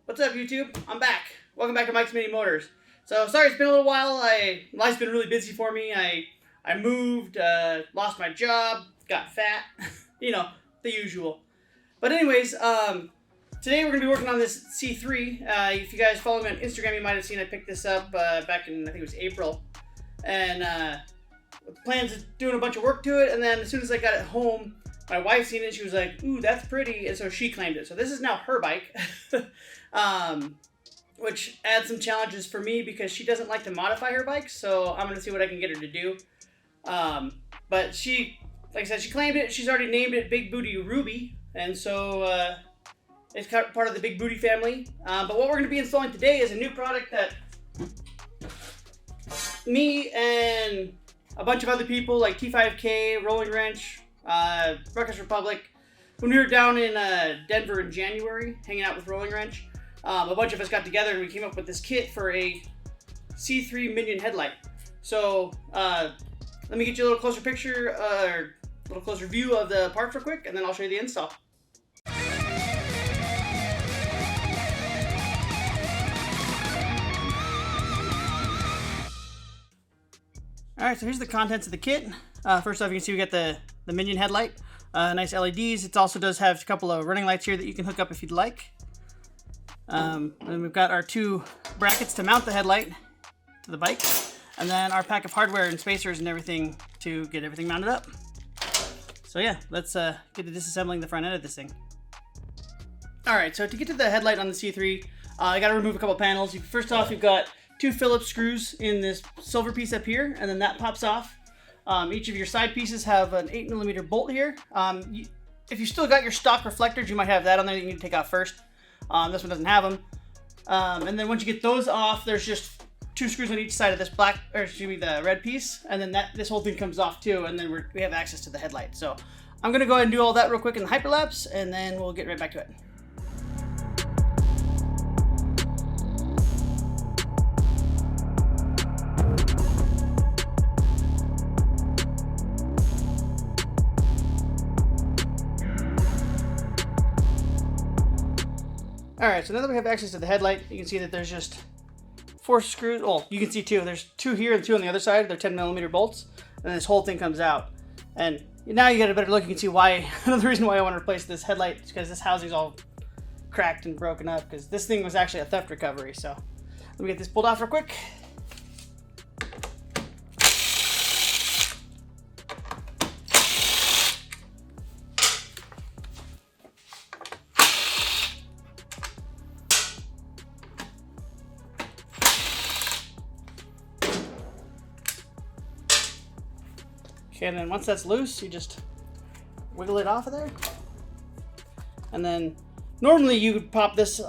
What's up, YouTube? I'm back. Welcome back to Mike's Mini Motors. So, sorry it's been a little while. Life's been really busy for me. I moved, lost my job, got fat, you know, the usual. But anyways, today we're going to be working on this C3. If you guys follow me on Instagram, you might have seen I picked this up back in, I think it was April. And with plans of doing a bunch of work to it, and then as soon as I got it home, my wife seen it, she was like, ooh, that's pretty, and so she claimed it. So this is now her bike, which adds some challenges for me because she doesn't like to modify her bike, so I'm going to see what I can get her to do. But she, like I said, she claimed it. She's already named it Big Booty Ruby, and so it's part of the Big Booty family. But what we're going to be installing today is a new product that me and a bunch of other people like T5K, Rolling Wrench, Ruckus Republic, when we were down in Denver in January hanging out with Rolling Wrench, a bunch of us got together and we came up with this kit for a C3 Minion Headlight. So let me get you a little closer picture, a little closer view of the part for quick, and then I'll show you the install. Alright, so here's the contents of the kit. First off, you can see we got the Minion headlight. Nice LEDs. It also does have a couple of running lights here that you can hook up if you'd like. And then we've got our two brackets to mount the headlight to the bike. And then our pack of hardware and spacers and everything to get everything mounted up. So yeah, let's get to disassembling the front end of this thing. Alright, so to get to the headlight on the C3, I gotta remove a couple panels. First off, you've got two Phillips screws in this silver piece up here, and then that pops off. Each of your side pieces have an 8mm bolt here. If you still got your stock reflectors, you might have that on there that you need to take off first. This one doesn't have them. And then once you get those off, there's just two screws on each side of this the red piece, and then this whole thing comes off too, and then we have access to the headlight. So I'm gonna go ahead and do all that real quick in the hyperlapse, and then we'll get right back to it. Alright, so now that we have access to the headlight, you can see that there's just 4 screws. Well, you can see 2. There's 2 here and 2 on the other side. They're 10mm bolts. And this whole thing comes out. And now you get a better look. You can see why. Another reason why I want to replace this headlight is because this housing's all cracked and broken up. Because this thing was actually a theft recovery. So let me get this pulled off real quick. Okay, and then once that's loose, you just wiggle it off of there. And then normally you would pop this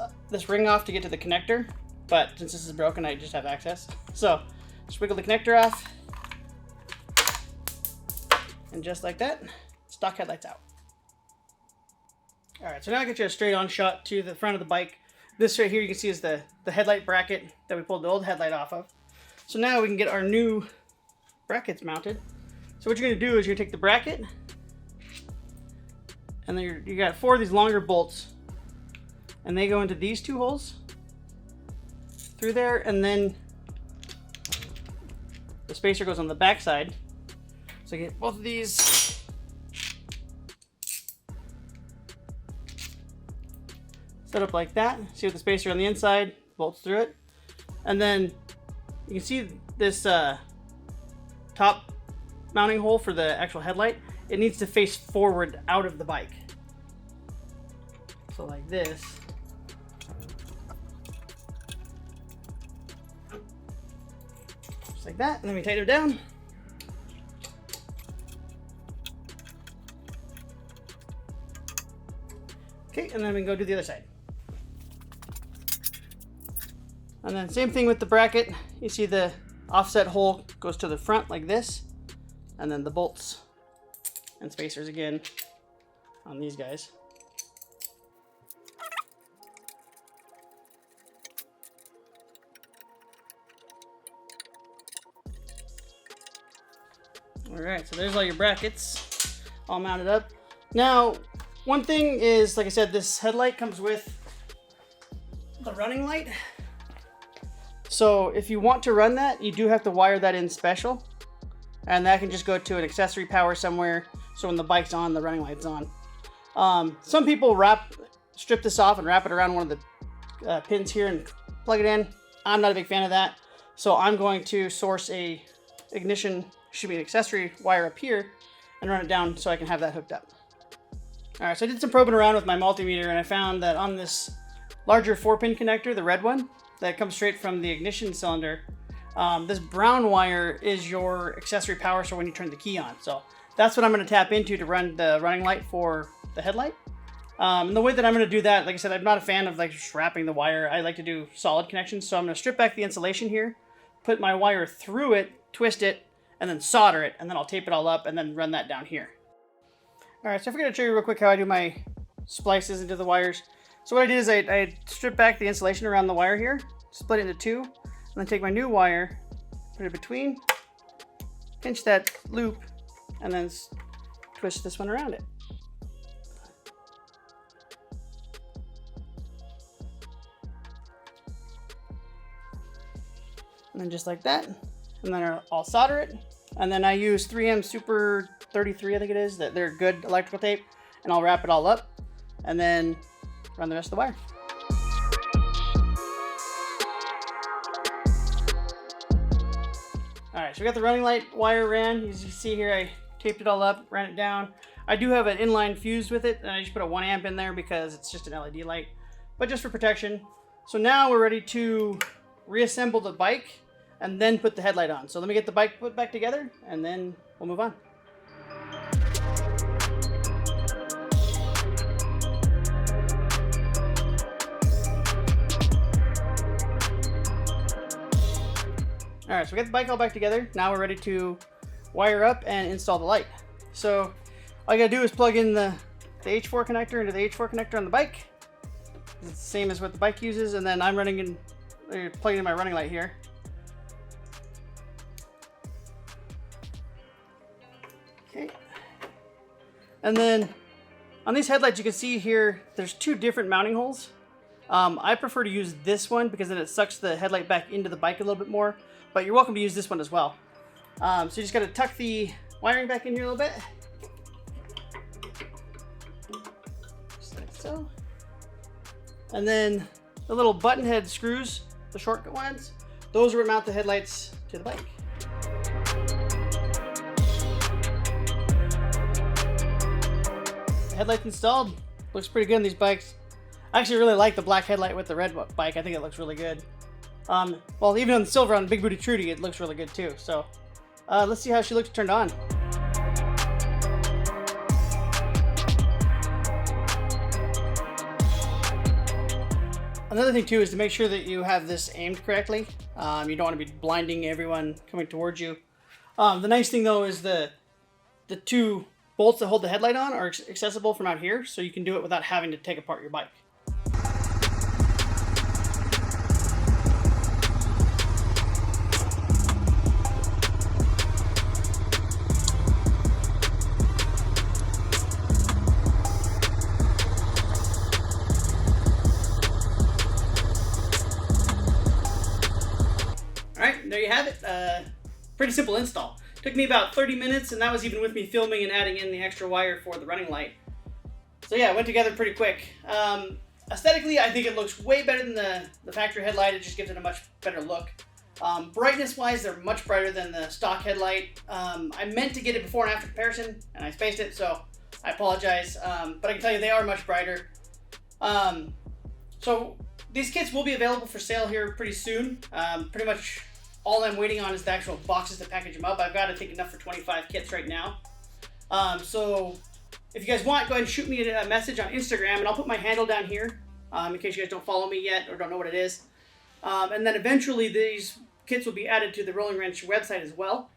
ring off to get to the connector, but since this is broken, I just have access. So just wiggle the connector off, and just like that, stock headlights out. All right, so now I get you a straight on shot to the front of the bike. This right here you can see is the headlight bracket that we pulled the old headlight off of. So now we can get our new brackets mounted. So what you're going to do is you're going to take the bracket, and then you got 4 of these longer bolts, and they go into these 2 holes through there, and then the spacer goes on the back side. So you get both of these set up like that. See with the spacer on the inside, bolts through it, and then you can see this top mounting hole for the actual headlight. It needs to face forward out of the bike. So like this. Just like that, and then we tighten it down. Okay, and then we can go do the other side. And then same thing with the bracket. You see the offset hole goes to the front like this. And then the bolts and spacers again on these guys. All right, so there's all your brackets all mounted up. Now, one thing is, like I said, this headlight comes with the running light. So if you want to run that, you do have to wire that in special, and that can just go to an accessory power somewhere, so when the bike's on, the running light's on. Some people strip this off and wrap it around one of the pins here and plug it in. I'm not a big fan of that, so I'm going to source a ignition, an accessory wire up here, and run it down so I can have that hooked up. Alright, so I did some probing around with my multimeter, and I found that on this larger 4-pin connector, the red one, that comes straight from the ignition cylinder, this brown wire is your accessory power source when you turn the key on. So that's what I'm going to tap into to run the running light for the headlight. And the way that I'm going to do that, like I said, I'm not a fan of like just wrapping the wire. I like to do solid connections. So I'm going to strip back the insulation here, put my wire through it, twist it, and then solder it, and then I'll tape it all up and then run that down here. Alright, so I forgot to show you real quick how I do my splices into the wires. So what I did is I stripped back the insulation around the wire here, split it into two, and then take my new wire, put it between, pinch that loop, and then twist this one around it. And then just like that, and then I'll solder it. And then I use 3M Super 33, I think it is, that they're good electrical tape, and I'll wrap it all up, and then run the rest of the wire. Alright, so we got the running light wire ran. As you can see here, I taped it all up, ran it down. I do have an inline fuse with it, and I just put a 1 amp in there because it's just an LED light, but just for protection. So now we're ready to reassemble the bike and then put the headlight on. So let me get the bike put back together, and then we'll move on. Alright, so we got the bike all back together. Now we're ready to wire up and install the light. So all you gotta do is plug in the H4 connector into the H4 connector on the bike. It's the same as what the bike uses, and then I'm plugging in my running light here. Okay. And then on these headlights, you can see here, there's two different mounting holes. I prefer to use this one because then it sucks the headlight back into the bike a little bit more. But you're welcome to use this one as well. So you just got to tuck the wiring back in here a little bit. Just like so. And then the little button head screws, the short ones, those are what mount the headlights to the bike. The headlights installed. Looks pretty good on these bikes. I actually really like the black headlight with the red bike. I think it looks really good. Well, even on the silver on Big Booty Trudy, it looks really good too. So let's see how she looks turned on. Another thing too is to make sure that you have this aimed correctly. You don't want to be blinding everyone coming towards you. The nice thing though is the two bolts that hold the headlight on are accessible from out here, so you can do it without having to take apart your bike. There you have it. Pretty simple install. Took me about 30 minutes, and that was even with me filming and adding in the extra wire for the running light. So yeah, it went together pretty quick. Aesthetically, I think it looks way better than the factory headlight. It just gives it a much better look. Brightness-wise, they're much brighter than the stock headlight. I meant to get it before and after comparison, and I spaced it, so I apologize. But I can tell you they are much brighter. So these kits will be available for sale here pretty soon. Pretty much all I'm waiting on is the actual boxes to package them up. I've got, I think, enough for 25 kits right now. So if you guys want, go ahead and shoot me a message on Instagram, and I'll put my handle down here in case you guys don't follow me yet or don't know what it is. And then eventually these kits will be added to the Rolling Wrench website as well.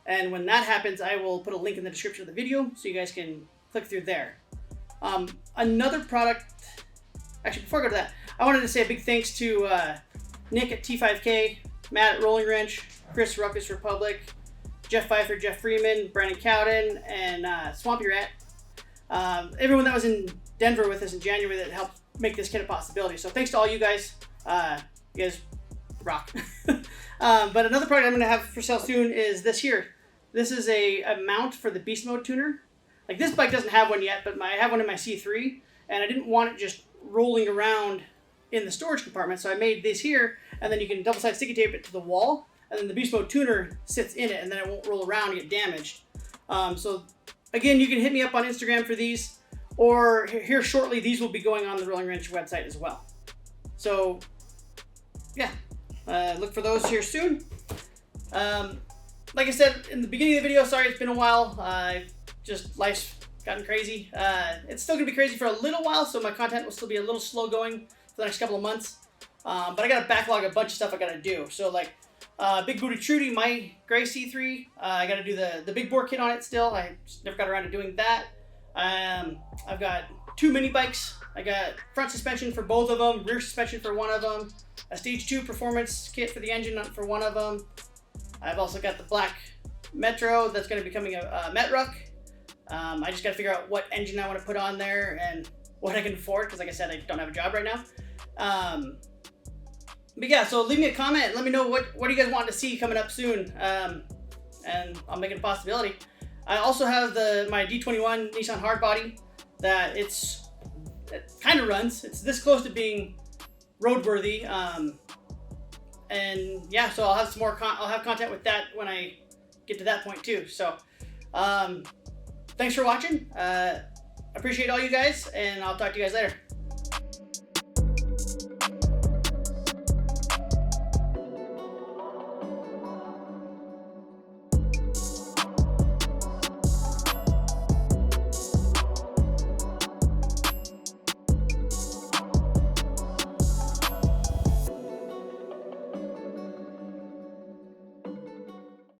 And when that happens, I will put a link in the description of the video so you guys can click through there. Another product, actually before I go to that, I wanted to say a big thanks to Nick at T5K, Matt at Rolling Wrench, Chris Ruckus Republic, Jeff Pfeiffer, Jeff Freeman, Brandon Cowden, and Swampy Rat. Everyone that was in Denver with us in January that helped make this kit a possibility. So thanks to all you guys. You guys rock. But another product I'm going to have for sale soon is this here. This is a mount for the beast mode tuner. Like, this bike doesn't have one yet, but I have one in my C3, and I didn't want it just rolling around in the storage compartment, so I made this here, and then you can double-side sticky tape it to the wall, and then the beast mode tuner sits in it, and then it won't roll around and get damaged. So again, you can hit me up on Instagram for these, or here shortly, these will be going on the Rolling Wrench website as well. So yeah, look for those here soon. Like I said in the beginning of the video, sorry it's been a while. Just life's gotten crazy. It's still gonna be crazy for a little while, so my content will still be a little slow going for the next couple of months. But I got to backlog a bunch of stuff I got to do. So like Big Booty Trudy, my gray C3, I got to do the big bore kit on it still. I just never got around to doing that. I've got 2 mini bikes. I got front suspension for both of them, rear suspension for one of them, a stage 2 performance kit for the engine for one of them. I've also got the black Metro that's going to be becoming a Metruck. I just got to figure out what engine I want to put on there and what I can afford, because like I said, I don't have a job right now. But yeah, so leave me a comment. Let me know what do you guys want to see coming up soon, and I'll make it a possibility. I also have my D21 Nissan hardbody that it kind of runs. It's this close to being roadworthy, and yeah, so I'll have some more. I'll have content with that when I get to that point too. So thanks for watching. Appreciate all you guys, and I'll talk to you guys later.